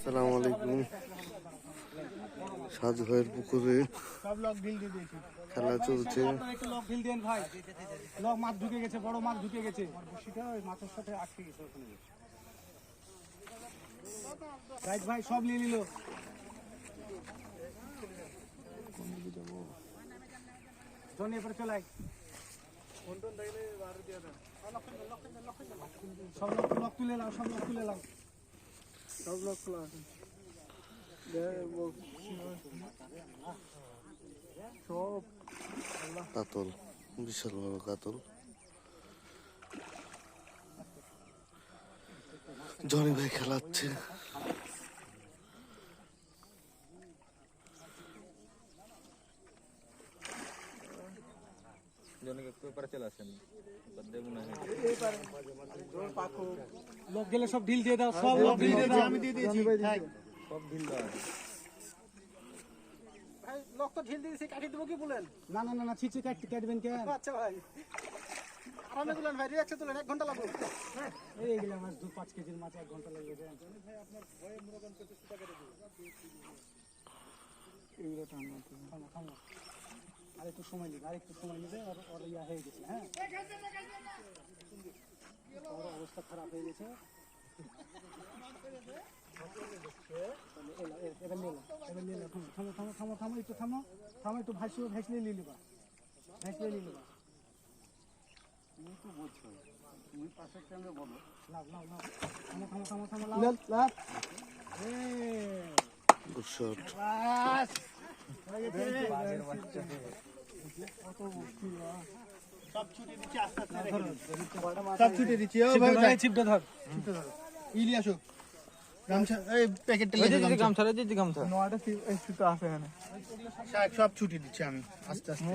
আসসালামু আলাইকুম। সাজু ভাইয়ের পুকুরে সব লক ঢিল দিয়ে দিয়েছি। খেলা চলছে। একটু লক ঢিল দেন ভাই। লক মাছ ঢুকে গেছে, বড় মাছ ঢুকে গেছে। বড়শিটা ওই মাছের সাথে আটকে গেছে ওখানে। রাইট ভাই সব নিয়ে নিল। জনি এবারে চলাই। কোনটন দেখলে বার দিয়ে দেন। সব লক তুলে নাও, সব লক তুলে নাও। সব লক খোলা আছে। সব কাতল, বিশাল বড় কাতল। জনি ভাই খেলাচ্ছে। লোক গেলে সব ঢিল দিয়ে দাও, সব লোক ঢিল দিয়ে দাও। আমি দিয়ে দিয়েছি সব ঢিল দাও। ভাই লোক তো ঢিল দিয়েছি, কাটি দেবো কি বলেন? না না না না, ছিচে কাটবেন কেন? আচ্ছা ভাই আরামে তুলেন ভাই, রিয়াক্সে তুলেন, 1 ঘন্টা লাগবে। এই গেলে মাছ 2-5 কেজির মাছ 1 ঘন্টা লাগবে। ভাই আপনার ভয়ে মনোরঞ্জন করতে সুতা কেটে দিই। এইটা টানো থামো থামো, আর একটু সময় নিবে, আর একটু সময় নিবে। আর ইয়া হয়ে গেছে। হ্যাঁ ওর অবস্থা খারাপ হয়ে গেছে। এবার নিয়ে থামো থামো থামো থামো, একটু থামো থামো, একটু ভাসলে নিয়ে নিবা, ভাসলে নিয়ে নিবা। তুমি তো বলছো, তুমি পাশের টাইমে বলো। লাভ লাভ লাভ, থামো থামো থামো থামো, লাভ লাভ। Good shot. বাস হয়ে গেছে। কত মুশকিল। সব ছুটে দিচ্ছি, আস্তে আস্তে রেখে সব ছুটে দিচ্ছি। ও ভাই ছিপটা ধর, ছিপটা ধর। ইলিয়া আসো, গামছা এই প্যাকেটটা নিয়ে যাও। গামছা রে, গামছা নোয়াটা এই সুতো আছে এখানে। সব ছুটে দিচ্ছি আমি আস্তে আস্তে।